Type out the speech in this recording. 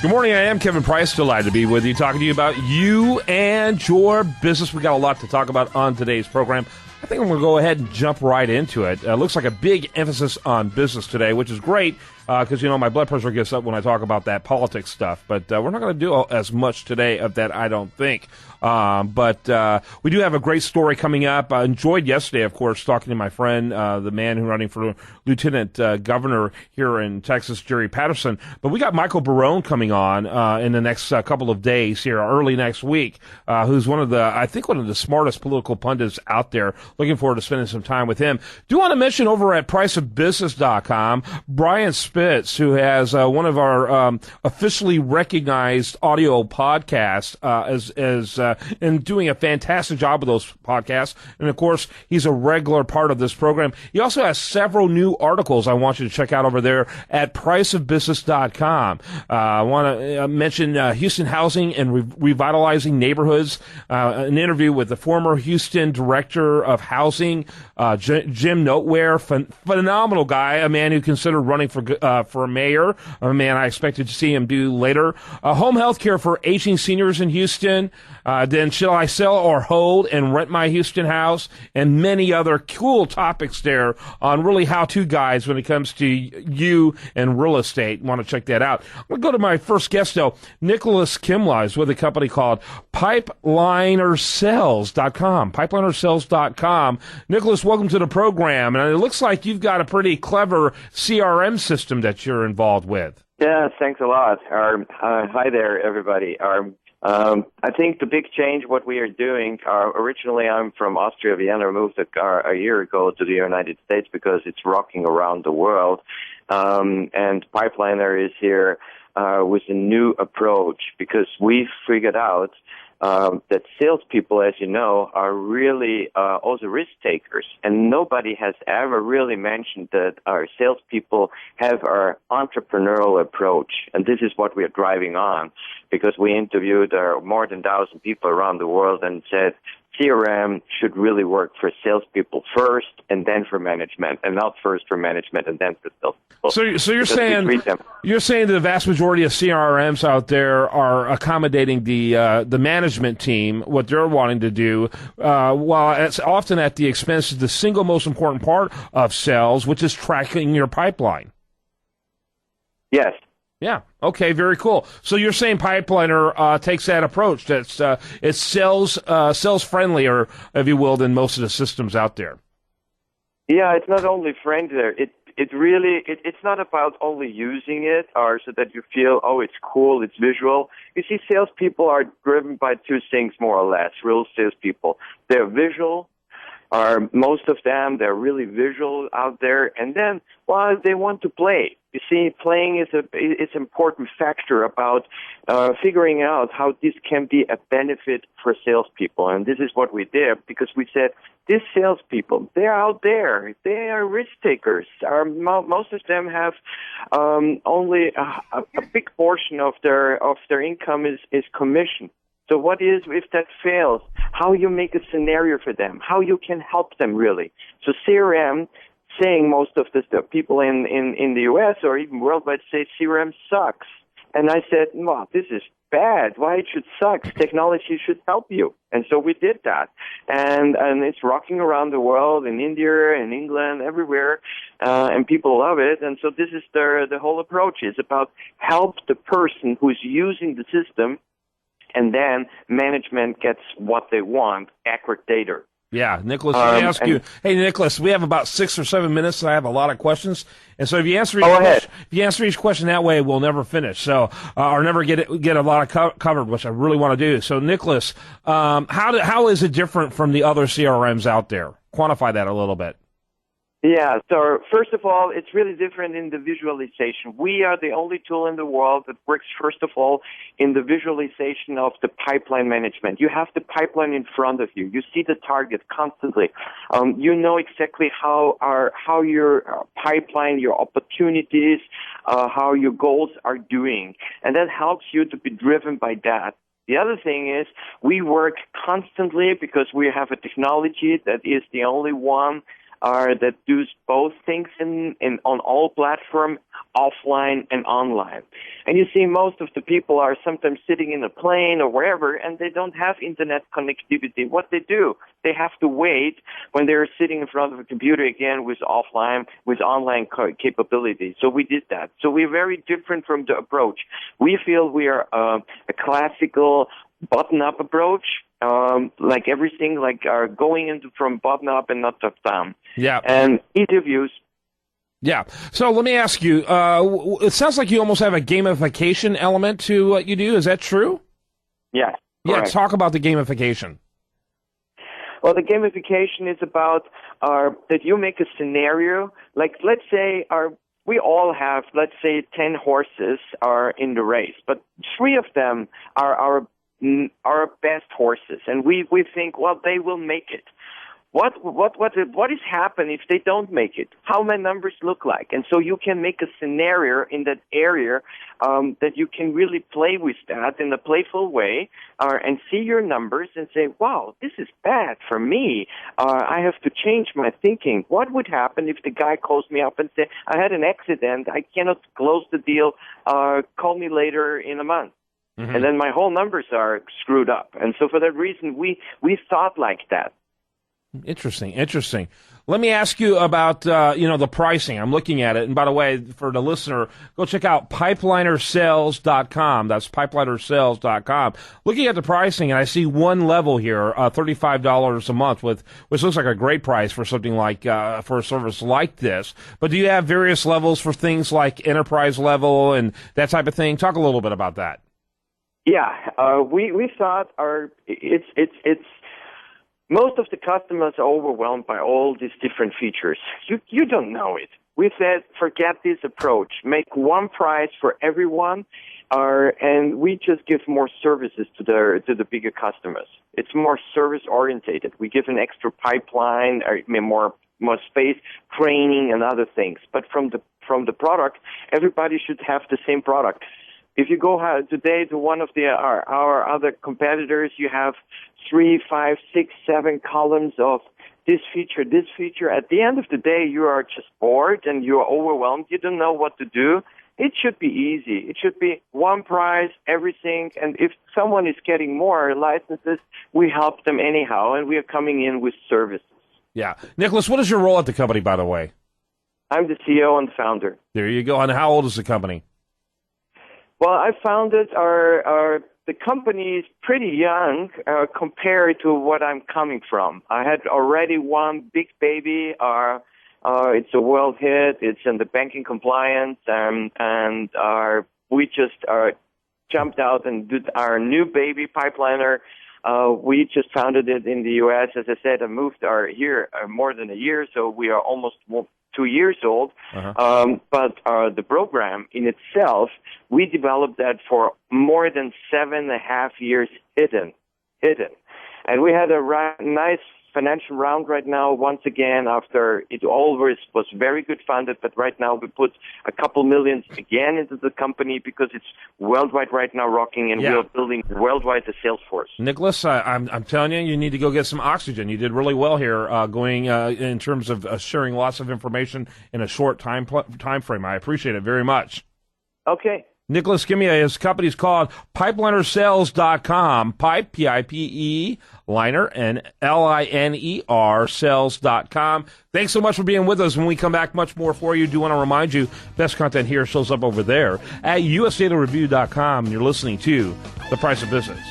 Good morning. I am Kevin Price. Delighted to be with you, talking to you about you and your business. We got a lot to talk about on today's program. I think I'm going to go ahead and jump right into it. Looks like a big emphasis on business today, which is great because, my blood pressure gets up when I talk about that politics stuff. But we're not going to do as much today of that, I don't think. But we do have a great story coming up. I enjoyed yesterday, of course, talking to my friend, the man who's running for lieutenant governor here in Texas, Jerry Patterson. But we got Michael Barone coming on in the next couple of days here, early next week, who's one of the smartest political pundits out there. Looking forward to spending some time with him. Do want to mention over at priceofbusiness.com, Brian Spitz, who has one of our officially recognized audio podcasts and doing a fantastic job with those podcasts. And, of course, he's a regular part of this program. He also has several new articles I want you to check out over there at priceofbusiness.com. I want to mention Houston Housing and Revitalizing Neighborhoods, an interview with the former Houston Director of Housing, Jim Noteware, phenomenal guy, a man who considered running for mayor, a man I expected to see him do later. Home health care for aging seniors in Houston. Then Should I Sell or Hold and Rent My Houston House? And many other cool topics there on really how-to guides when it comes to you and real estate. Want to check that out. I'm going to go to my first guest, though. Nikolaus Kimia is with a company called pipelinersales.com. Pipelinersales.com. Nikolaus, welcome to the program. And it looks like you've got a pretty clever CRM system that you're involved with. Yeah, thanks a lot. Hi there, everybody. I think the big change, what we are doing, originally I'm from Austria, Vienna, moved a year ago to the United States because it's rocking around the world. And Pipeliner is here with a new approach because we've figured out that salespeople, as you know, are really also risk takers. And nobody has ever really mentioned that our salespeople have our entrepreneurial approach. And this is what we are driving on because we interviewed more than 1,000 people around the world and said, CRM should really work for salespeople first and then for management, and not first for management and then for salespeople. So you're saying the vast majority of CRMs out there are accommodating the management team, what they're wanting to do, while it's often at the expense of the single most important part of sales, which is tracking your pipeline. Yes. Yeah. Okay. Very cool. So you're saying Pipeliner takes that approach. That's it's sales friendlier, if you will, than most of the systems out there. Yeah, it's not only friendlier. It's not about only using it or so that you feel, oh, it's cool, it's visual. You see, salespeople are driven by two things more or less. Real salespeople, they're visual. Most of them, they're really visual out there, and then, well, they want to play. You see, playing is an important factor about figuring out how this can be a benefit for salespeople. And this is what we did because we said, these salespeople, they're out there. They are risk takers. Most of them have only a big portion of their income is commission. So what is, if that fails, how you make a scenario for them, how you can help them really. So CRM, saying most of the people in the U.S. or even worldwide say CRM sucks. And I said, well, this is bad. Why it should suck? Technology should help you. And so we did that. And it's rocking around the world, in India, in England, everywhere, and people love it. And so this is the whole approach is about help the person who's using the system, and then management gets what they want, accurate data. Yeah, Nikolaus, let me ask you. Hey, Nikolaus, we have about 6 or 7 minutes, and I have a lot of questions. And so if you answer each question that way, we'll never finish. So, or never get a lot of covered, which I really want to do. So, Nikolaus, how is it different from the other CRMs out there? Quantify that a little bit. Yeah, so first of all, it's really different in the visualization. We are the only tool in the world that works, first of all, in the visualization of the pipeline management. You have the pipeline in front of you. You see the target constantly. You know exactly how your pipeline, your opportunities, how your goals are doing. And that helps you to be driven by that. The other thing is we work constantly because we have a technology that is the only one that do both things on all platforms, offline and online. And you see most of the people are sometimes sitting in a plane or wherever, and they don't have internet connectivity. What they do, they have to wait when they're sitting in front of a computer again with online capabilities. So we did that. So we're very different from the approach. We feel we are a classical bottom-up approach, like everything, going into from bottom-up and not top-down. Yeah. And ease of use. Yeah. So let me ask you, it sounds like you almost have a gamification element to what you do. Is that true? Yes. Yeah, correct. talk about the gamification. Well, the gamification is about that you make a scenario. Like, let's say we all have, let's say, 10 horses are in the race, but 3 of them are our best horses, and we think, well, they will make it. What is happening if they don't make it? How my numbers look like? And so you can make a scenario in that area that you can really play with that in a playful way and see your numbers and say, wow, this is bad for me. I have to change my thinking. What would happen if the guy calls me up and say, I had an accident, I cannot close the deal, call me later in a month? Mm-hmm. And then my whole numbers are screwed up. And so for that reason, we thought like that. Interesting. Let me ask you about, the pricing. I'm looking at it. And by the way, for the listener, go check out pipelinersales.com. That's pipelinersales.com. Looking at the pricing, and I see one level here, $35 a month, which looks like a great price for something like, for a service like this. But do you have various levels for things like enterprise level and that type of thing? Talk a little bit about that. Yeah, we thought it's most of the customers are overwhelmed by all these different features. You don't know it. We said, forget this approach. Make one price for everyone, and we just give more services to the bigger customers. It's more service orientated. We give an extra pipeline, more space, training, and other things. But from the product, everybody should have the same product. If you go today to one of our other competitors, you have 3, 5, 6, 7 columns of this feature. At the end of the day, you are just bored and you are overwhelmed. You don't know what to do. It should be easy. It should be one price, everything. And if someone is getting more licenses, we help them anyhow, and we are coming in with services. Yeah. Nikolaus, what is your role at the company, by the way? I'm the CEO and founder. There you go. And how old is the company? Well, I founded the company is pretty young compared to what I'm coming from. I had already one big baby. It's a world hit. It's in the banking compliance, and we just jumped out and did our new baby Pipeliner. We just founded it in the U.S. As I said, I moved here more than a year, so we are almost 2 years old. Uh-huh. But the program in itself, we developed that for more than 7.5 years hidden. And we had a nice financial round right now, once again, after it always was very good funded, but right now we put a couple millions again into the company because it's worldwide right now rocking, and we're building worldwide the sales force. Nikolaus, I'm telling you, you need to go get some oxygen. You did really well here going in terms of sharing lots of information in a short time frame. I appreciate it very much. Okay. Nikolaus Kimia, his company's called pipelinersales.com, pipe, P-I-P-E, liner, and L-I-N-E-R, sales.com. Thanks so much for being with us. When we come back, much more for you. Do want to remind you, best content here shows up over there at usdatareview.com, and you're listening to The Price of Business.